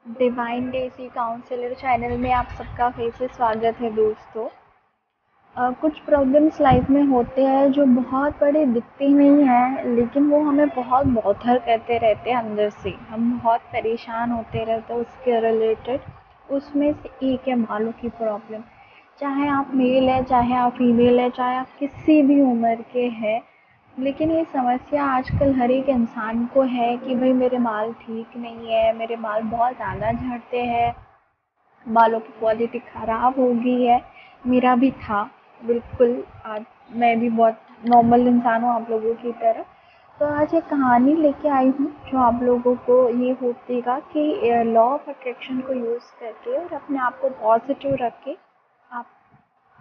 Divine daisy counsellor channel में आप सबका फिर से स्वागत है दोस्तों। कुछ प्रॉब्लम्स लाइफ में होते हैं जो बहुत बड़े दिखते नहीं हैं, लेकिन वो हमें बहुत बॉदर करते रहते हैं अंदर से। हम बहुत परेशान होते रहते हैं उसके रिलेटेड। उसमें से एक है बालों की प्रॉब्लम। चाहे आप मेल हैं, चाहे आप फीमेल हैं, चाहे आप किसी भी उम्र के हैं, लेकिन ये समस्या आजकल हर एक इंसान को है कि भाई मेरे बाल ठीक नहीं है, मेरे बाल बहुत ज़्यादा झड़ते हैं, बालों की क्वालिटी ख़राब हो गई है। मेरा भी था, बिल्कुल। आज मैं भी बहुत नॉर्मल इंसान हूँ आप लोगों की तरह। तो आज एक कहानी लेके आई हूँ जो आप लोगों को ये होगा कि लॉ ऑफ अट्रैक्शन को यूज़ करके और अपने आप को पॉजिटिव रख के आप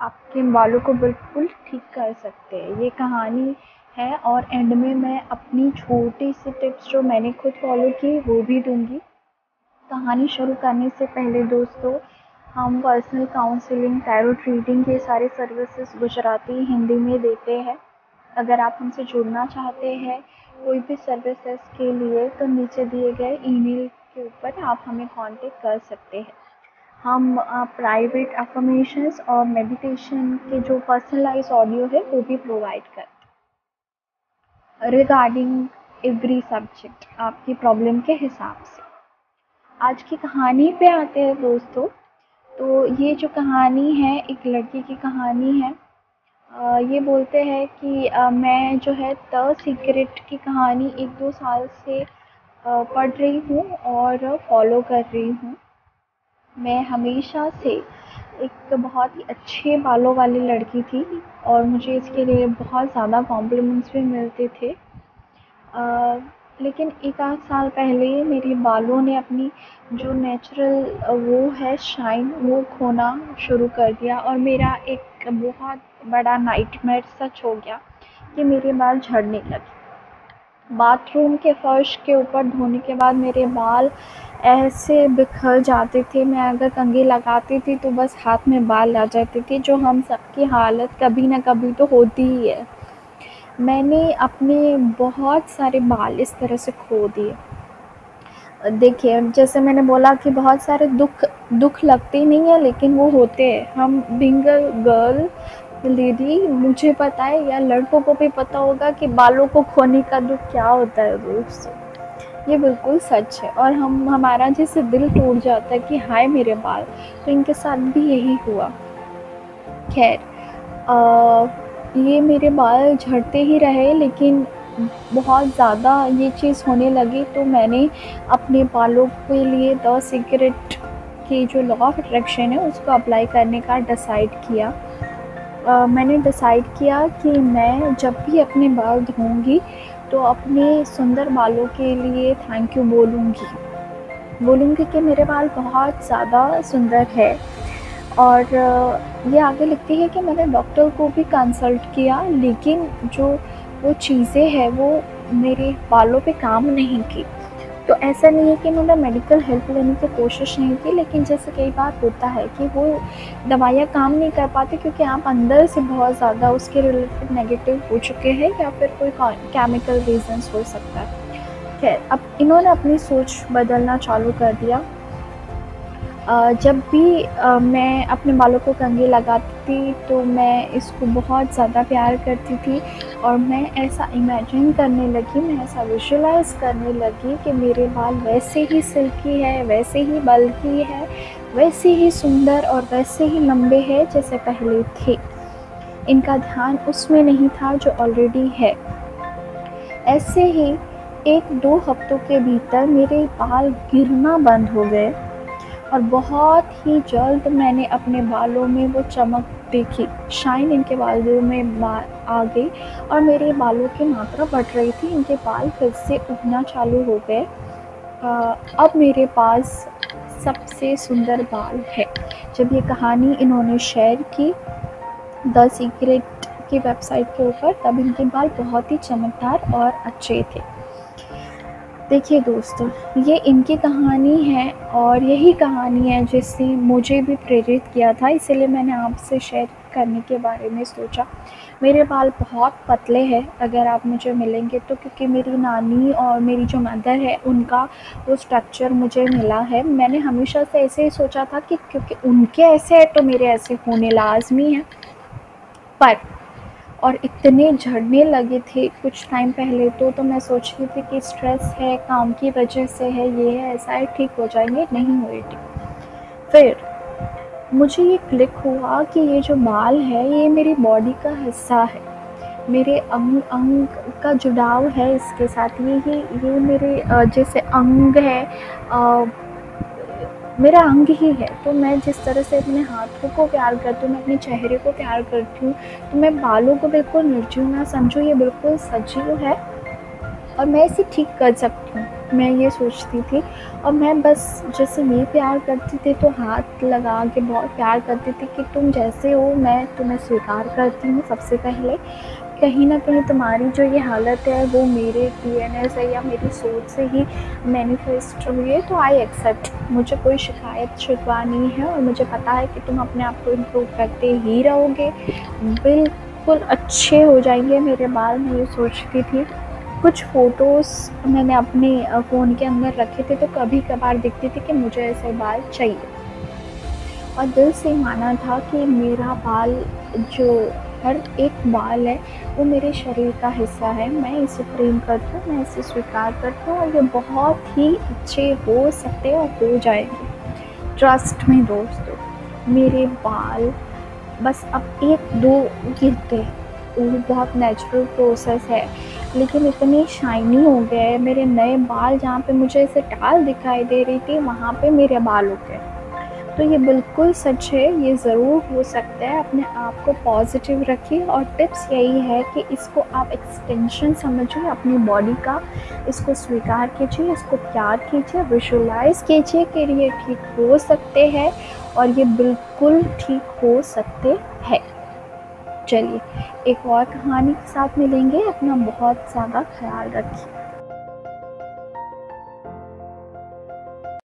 आपके बालों को बिल्कुल ठीक कर सकते हैं। ये कहानी है और एंड में मैं अपनी छोटी सी टिप्स जो मैंने खुद फॉलो की वो भी दूंगी। कहानी शुरू करने से पहले दोस्तों, हम पर्सनल काउंसलिंग, टैरोट रीडिंग, ये सारे सर्विसेज गुजराती हिंदी में देते हैं। अगर आप हमसे जुड़ना चाहते हैं कोई भी सर्विसेज के लिए तो नीचे दिए गए ईमेल के ऊपर आप हमें कांटेक्ट कर सकते हैं। हम प्राइवेट अफर्मेशंस और मेडिटेशन के जो पर्सनलाइज ऑडियो है वो भी प्रोवाइड करते हैं रिगार्डिंग एवरी सब्जेक्ट आपकी प्रॉब्लम के हिसाब से। आज की कहानी पे आते हैं दोस्तों। तो ये जो कहानी है एक लड़की की कहानी है। ये बोलते हैं कि मैं जो है द सीक्रेट की कहानी 1-2 साल से पढ़ रही हूँ और फॉलो कर रही हूँ। मैं हमेशा से एक बहुत ही अच्छे बालों वाली लड़की थी और मुझे इसके लिए बहुत ज़्यादा कॉम्प्लीमेंट्स भी मिलते थे। लेकिन 1 आध साल पहले मेरे बालों ने अपनी जो नेचुरल वो है शाइन वो खोना शुरू कर दिया और मेरा एक बहुत बड़ा नाइटमेयर सच हो गया कि मेरे बाल झड़ने लगे। बाथरूम के फर्श के ऊपर धोने के बाद मेरे बाल ऐसे बिखर जाते थे। मैं अगर कंघी लगाती थी तो बस हाथ में बाल आ जाते थे, जो हम सबकी हालत कभी ना कभी तो होती ही है। मैंने अपने बहुत सारे बाल इस तरह से खो दिए। देखिए, जैसे मैंने बोला कि बहुत सारे दुख दुख लगते नहीं है, लेकिन वो होते हैं। हम बीइंग अ गर्ल लेडी, मुझे पता है या लड़कों को भी पता होगा कि बालों को खोने का दुख क्या होता है दोस्तों। ये बिल्कुल सच है और हमारा जैसे दिल टूट जाता है कि हाय मेरे बाल। तो इनके साथ भी यही हुआ। खैर, ये मेरे बाल झड़ते ही रहे, लेकिन बहुत ज़्यादा ये चीज़ होने लगी तो मैंने अपने बालों के लिए द सीक्रेट की जो लॉ ऑफ अट्रैक्शन है उसको अप्लाई करने का डिसाइड किया। मैंने डिसाइड किया कि मैं जब भी अपने बाल धोऊंगी तो अपने सुंदर बालों के लिए थैंक यू बोलूँगी कि मेरे बाल बहुत ज़्यादा सुंदर है। और ये आगे लिखती है कि मैंने डॉक्टर को भी कंसल्ट किया, लेकिन जो वो चीज़ें हैं वो मेरे बालों पे काम नहीं की। तो ऐसा नहीं है कि उन्होंने मेडिकल हेल्प लेने की कोशिश नहीं की, लेकिन जैसे कई बार होता है कि वो दवाइयाँ काम नहीं कर पाती क्योंकि आप अंदर से बहुत ज़्यादा उसके रिलेटेड नेगेटिव हो चुके हैं या फिर कोई केमिकल रीजंस हो सकता है। खैर, अब इन्होंने अपनी सोच बदलना चालू कर दिया। जब भी मैं अपने बालों को कंघी लगाती थी तो मैं इसको बहुत ज़्यादा प्यार करती थी और मैं ऐसा इमेजिन करने लगी, मैं ऐसा विजुअलाइज़ करने लगी कि मेरे बाल वैसे ही सिल्की है, वैसे ही बल्की है, वैसे ही सुंदर और वैसे ही लंबे हैं जैसे पहले थे। इनका ध्यान उसमें नहीं था जो ऑलरेडी है। ऐसे ही 1-2 हफ्तों के भीतर मेरे बाल गिरना बंद हो गए और बहुत ही जल्द मैंने अपने बालों में वो चमक देखी, शाइन इनके बालों में आ गई और मेरे बालों की मात्रा बढ़ रही थी। इनके बाल फिर से उगना चालू हो गए। अब मेरे पास सबसे सुंदर बाल है। जब ये कहानी इन्होंने शेयर की द सीक्रेट की वेबसाइट के ऊपर, तब इनके बाल बहुत ही चमकदार और अच्छे थे। देखिए दोस्तों, ये इनकी कहानी है और यही कहानी है जिसने मुझे भी प्रेरित किया था, इसीलिए मैंने आपसे शेयर करने के बारे में सोचा। मेरे बाल बहुत पतले हैं अगर आप मुझे मिलेंगे तो, क्योंकि मेरी नानी और मेरी जो मदर है उनका वो स्ट्रक्चर मुझे मिला है। मैंने हमेशा से ऐसे ही सोचा था कि क्योंकि उनके ऐसे हैं तो मेरे ऐसे होने लाज़मी है। पर और इतने झड़ने लगे थे कुछ टाइम पहले तो मैं सोच रही थी कि स्ट्रेस है, काम की वजह से है, ये है, ऐसा है, ठीक हो जाएंगे, नहीं हुए ठीक। फिर मुझे ये क्लिक हुआ कि ये जो बाल है ये मेरी बॉडी का हिस्सा है, मेरे अंग अंग का जुड़ाव है इसके साथ। ये मेरे जैसे अंग है, अ, मेरा अंग ही है। तो मैं जिस तरह से अपने हाथों को प्यार करती हूँ, मैं अपने चेहरे को प्यार करती हूँ, तो मैं बालों को बिल्कुल निर्जीव ना समझूँ, ये बिल्कुल सजीव है और मैं इसे ठीक कर सकती हूँ, मैं ये सोचती थी। और मैं बस जैसे ये प्यार करती थी तो हाथ लगा के बहुत प्यार करती थी कि तुम जैसे हो मैं तुम्हें स्वीकार करती हूँ सबसे पहले। कहीं न कहीं तुम्हारी जो ये हालत है वो मेरे डीएनए से या मेरी सोच से ही मैनिफेस्ट हुई है, तो आई एक्सेप्ट। मुझे कोई शिकायत शिकवा नहीं है और मुझे पता है कि तुम अपने आप को इम्प्रूव करते ही रहोगे, बिल्कुल अच्छे हो जाएंगे मेरे बाल। मैं ये सोचती थी। कुछ फ़ोटोज़ मैंने अपने फ़ोन के अंदर रखे थे तो कभी कभार दिखती थी कि मुझे ऐसे बाल चाहिए, और दिल से माना था कि मेरा बाल, जो हर एक बाल है वो मेरे शरीर का हिस्सा है, मैं इसे प्रेम करती हूँ, मैं इसे स्वीकार करती हूँ और ये बहुत ही अच्छे हो सकते हैं और हो जाएंगे। ट्रस्ट में दोस्तों, मेरे बाल बस अब 1-2 गिरते हैं, वो बहुत नेचुरल प्रोसेस है, लेकिन इतने शाइनी हो गए हैं मेरे नए बाल। जहाँ पे मुझे ऐसे टाल दिखाई दे रही थी वहाँ पे मेरे बाल हो गए। तो ये बिल्कुल सच है, ये ज़रूर हो सकता है। अपने आप को पॉजिटिव रखिए और टिप्स यही है कि इसको आप एक्सटेंशन समझिए अपनी बॉडी का, इसको स्वीकार कीजिए, इसको प्यार कीजिए, विजुलाइज कीजिए कि ये ठीक हो सकते हैं और ये बिल्कुल ठीक हो सकते हैं। चलिए एक और कहानी के साथ मिलेंगे। अपना बहुत ज़्यादा ख्याल रखिए।